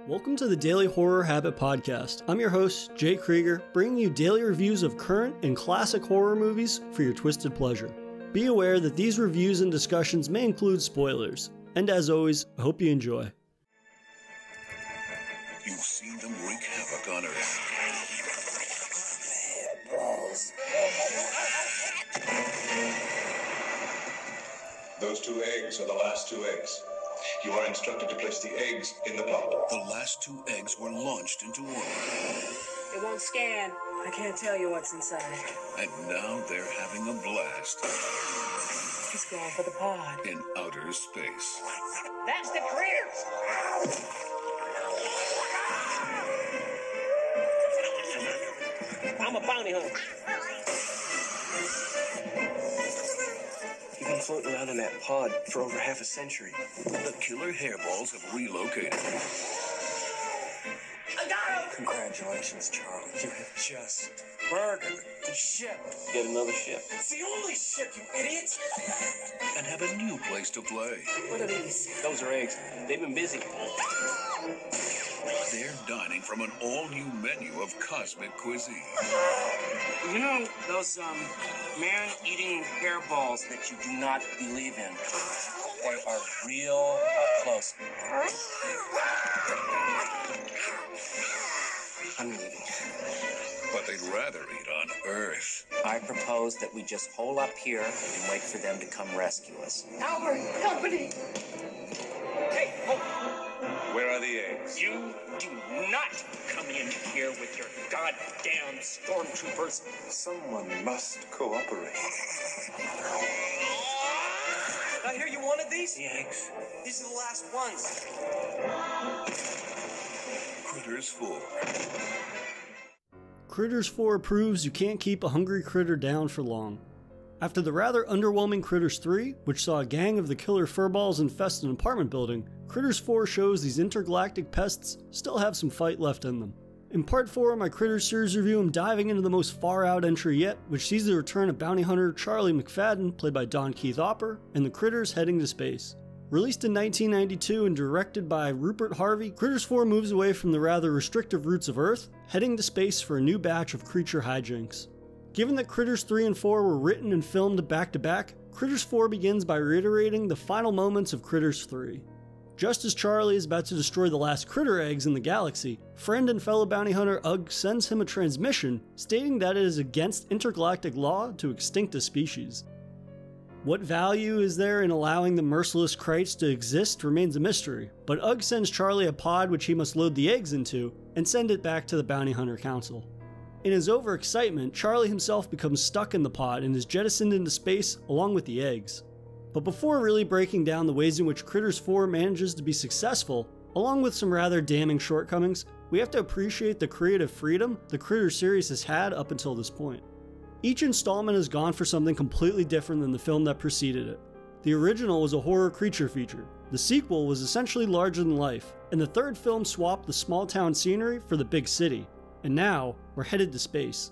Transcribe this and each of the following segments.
Welcome to the Daily Horror Habit Podcast. I'm your host, Jay Krieger, bringing you daily reviews of current and classic horror movies for your twisted pleasure. Be aware that these reviews and discussions may include spoilers. And as always, I hope you enjoy. You've seen them wreak havoc on Earth. Those 2 eggs are the last 2 eggs. You are instructed to place the eggs in the pot. The last 2 eggs were launched into orbit. It won't scan. I can't tell you what's inside. And now they're having a blast He's going for the pod. in outer space. That's the critters! I'm a bounty hunter. You've been floating around in that pod for over half a century. The killer hairballs have relocated. I got him! Congratulations, Charlie. You have just murdered the ship. Get another ship. It's the only ship, you idiots! And have a new place to play. What are these? Those are eggs. They've been busy. They're dining from an all-new menu of cosmic cuisine. You know those, man-eating hairballs that you do not believe in? They are real up close. I'm leaving. But they'd rather eat on Earth. I propose that we just hole up here and wait for them to come rescue us. Albert, company! Hey, oh, Where are the eggs? you do not come in here with your goddamn stormtroopers. Someone must cooperate. I hear you wanted these? The eggs. These are the last ones. Critters 4. Critters 4 proves you can't keep a hungry critter down for long. After the rather underwhelming Critters 3, which saw a gang of the killer furballs infest an apartment building, Critters 4 shows these intergalactic pests still have some fight left in them. In part 4 of my Critters series review, I'm diving into the most far-out entry yet, which sees the return of bounty hunter Charlie McFadden, played by Don Keith Opper, and the critters heading to space. Released in 1992 and directed by Rupert Harvey, Critters 4 moves away from the rather restrictive roots of Earth, heading to space for a new batch of creature hijinks. Given that Critters 3 and 4 were written and filmed back-to-back, Critters 4 begins by reiterating the final moments of Critters 3. Just as Charlie is about to destroy the last critter eggs in the galaxy, friend and fellow bounty hunter Ugg sends him a transmission stating that it is against intergalactic law to extinct a species. What value is there in allowing the merciless Krites to exist remains a mystery, but Ugg sends Charlie a pod which he must load the eggs into and send it back to the Bounty Hunter Council. In his overexcitement, Charlie himself becomes stuck in the pod and is jettisoned into space along with the eggs. But before really breaking down the ways in which Critters 4 manages to be successful, along with some rather damning shortcomings, we have to appreciate the creative freedom the Critters series has had up until this point. Each installment has gone for something completely different than the film that preceded it. The original was a horror creature feature, the sequel was essentially larger than life, and the third film swapped the small town scenery for the big city, and now we're headed to space.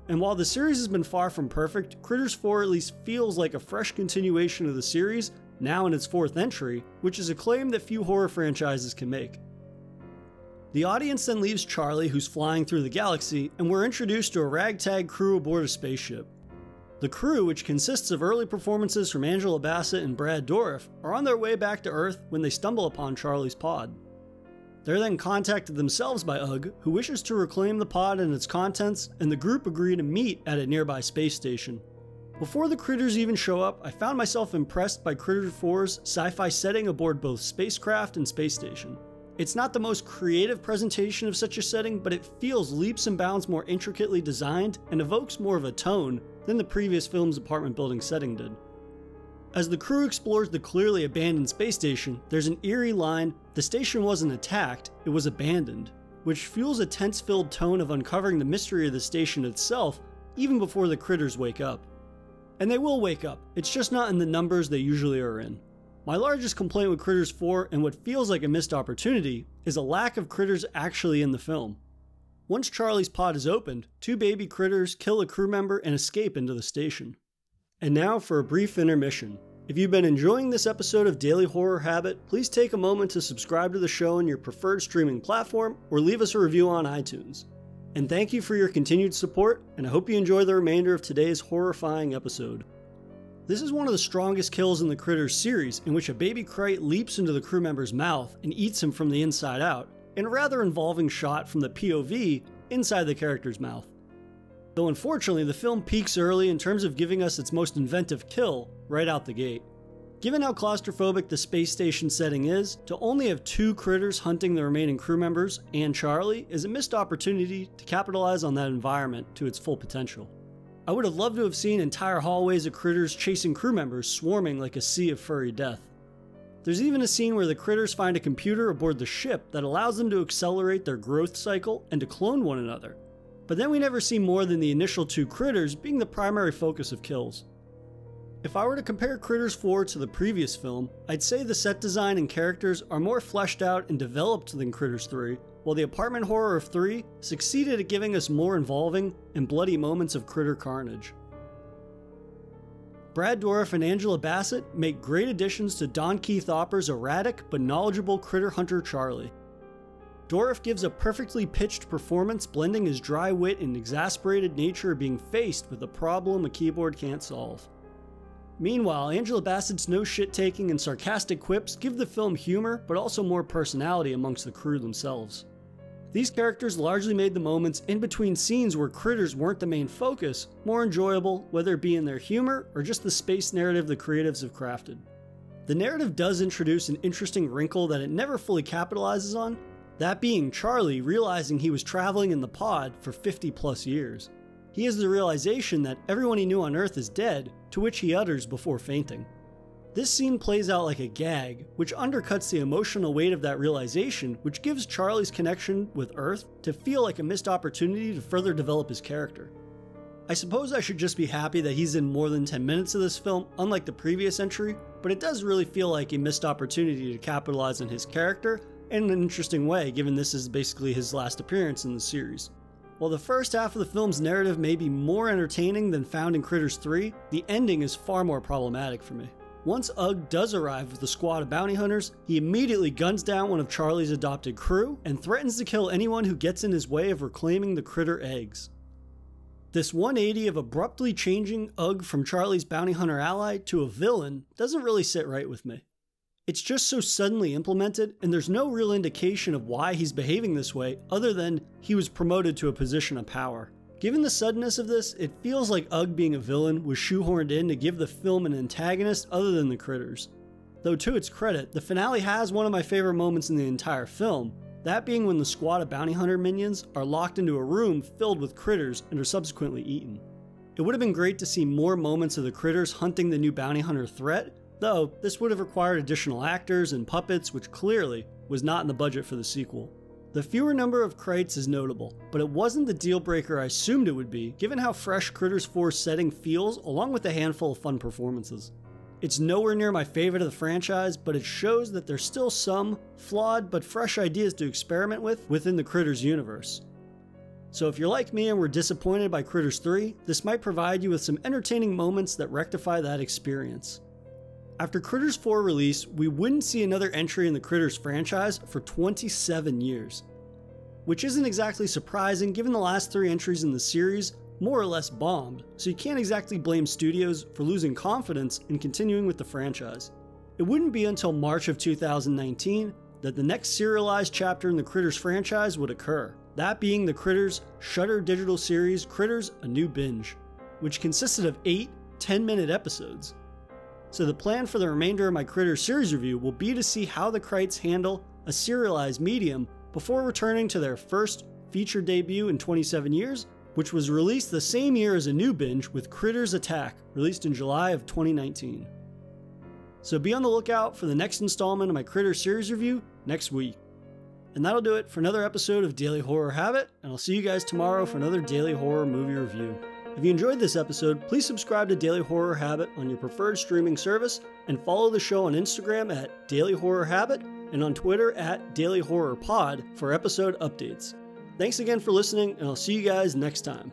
And while the series has been far from perfect, Critters 4 at least feels like a fresh continuation of the series, now in its 4th entry, which is a claim that few horror franchises can make. The audience then leaves Charlie, who's flying through the galaxy, and we're introduced to a ragtag crew aboard a spaceship. The crew, which consists of early performances from Angela Bassett and Brad Dourif, are on their way back to Earth when they stumble upon Charlie's pod. They're then contacted themselves by Ugg, who wishes to reclaim the pod and its contents, and the group agree to meet at a nearby space station. Before the critters even show up, I found myself impressed by Critters 4's sci-fi setting aboard both spacecraft and space station. It's not the most creative presentation of such a setting, but it feels leaps and bounds more intricately designed and evokes more of a tone than the previous film's apartment building setting did. As the crew explores the clearly abandoned space station, there's an eerie line, "The station wasn't attacked, it was abandoned," which fuels a tense-filled tone of uncovering the mystery of the station itself even before the critters wake up. And they will wake up, it's just not in the numbers they usually are in. My largest complaint with Critters 4, and what feels like a missed opportunity, is a lack of critters actually in the film. Once Charlie's pod is opened, 2 baby critters kill a crew member and escape into the station. And now for a brief intermission. If you've been enjoying this episode of Daily Horror Habit, please take a moment to subscribe to the show on your preferred streaming platform or leave us a review on iTunes. And thank you for your continued support, and I hope you enjoy the remainder of today's horrifying episode. This is one of the strongest kills in the Critters series, in which a baby Krite leaps into the crew member's mouth and eats him from the inside out, in a rather involving shot from the POV inside the character's mouth. Though unfortunately, the film peaks early in terms of giving us its most inventive kill right out the gate. Given how claustrophobic the space station setting is, to only have 2 critters hunting the remaining crew members and Charlie is a missed opportunity to capitalize on that environment to its full potential. I would have loved to have seen entire hallways of critters chasing crew members swarming like a sea of furry death. There's even a scene where the critters find a computer aboard the ship that allows them to accelerate their growth cycle and to clone one another. But then we never see more than the initial 2 critters being the primary focus of kills. If I were to compare Critters 4 to the previous film, I'd say the set design and characters are more fleshed out and developed than Critters 3, while the apartment horror of 3 succeeded at giving us more involving and bloody moments of critter carnage. Brad Dourif and Angela Bassett make great additions to Don Keith-Opper's erratic but knowledgeable critter hunter Charlie. Dourif gives a perfectly pitched performance, blending his dry wit and exasperated nature being faced with a problem a keyboard can't solve. Meanwhile, Angela Bassett's no-shit-taking and sarcastic quips give the film humor, but also more personality amongst the crew themselves. These characters largely made the moments in between scenes where critters weren't the main focus more enjoyable, whether it be in their humor or just the space narrative the creatives have crafted. The narrative does introduce an interesting wrinkle that it never fully capitalizes on, that being Charlie realizing he was traveling in the pod for 50 plus years. He has the realization that everyone he knew on Earth is dead, to which he utters before fainting. This scene plays out like a gag, which undercuts the emotional weight of that realization, which gives Charlie's connection with Earth to feel like a missed opportunity to further develop his character. I suppose I should just be happy that he's in more than 10 minutes of this film, unlike the previous entry, but it does really feel like a missed opportunity to capitalize on his character in an interesting way, given this is basically his last appearance in the series. While the first half of the film's narrative may be more entertaining than found in Critters 3, the ending is far more problematic for me. Once Ugg does arrive with a squad of bounty hunters, he immediately guns down one of Charlie's adopted crew and threatens to kill anyone who gets in his way of reclaiming the critter eggs. This 180 of abruptly changing Ugg from Charlie's bounty hunter ally to a villain doesn't really sit right with me. It's just so suddenly implemented, and there's no real indication of why he's behaving this way other than he was promoted to a position of power. Given the suddenness of this, it feels like Ugg being a villain was shoehorned in to give the film an antagonist other than the critters. Though to its credit, the finale has one of my favorite moments in the entire film, that being when the squad of bounty hunter minions are locked into a room filled with critters and are subsequently eaten. It would have been great to see more moments of the critters hunting the new bounty hunter threat, though this would have required additional actors and puppets, which clearly was not in the budget for the sequel. The fewer number of Krites is notable, but it wasn't the deal breaker I assumed it would be, given how fresh Critters 4's setting feels along with a handful of fun performances. It's nowhere near my favorite of the franchise, but it shows that there's still some flawed but fresh ideas to experiment with within the Critters universe. So if you're like me and were disappointed by Critters 3, this might provide you with some entertaining moments that rectify that experience. After Critters 4 release, we wouldn't see another entry in the Critters franchise for 27 years. Which isn't exactly surprising given the last 3 entries in the series more or less bombed, so you can't exactly blame studios for losing confidence in continuing with the franchise. It wouldn't be until March of 2019 that the next serialized chapter in the Critters franchise would occur, that being the Critters Shudder digital series Critters: A New Binge, which consisted of 8 10-minute episodes. So the plan for the remainder of my Critters series review will be to see how the Krites handle a serialized medium before returning to their first feature debut in 27 years, which was released the same year as A New Binge with Critters Attack, released in July of 2019. So be on the lookout for the next installment of my Critters series review next week. And that'll do it for another episode of Daily Horror Habit, and I'll see you guys tomorrow for another Daily Horror movie review. If you enjoyed this episode, please subscribe to Daily Horror Habit on your preferred streaming service and follow the show on Instagram at Daily Horror Habit and on Twitter at Daily Horror Pod for episode updates. Thanks again for listening, and I'll see you guys next time.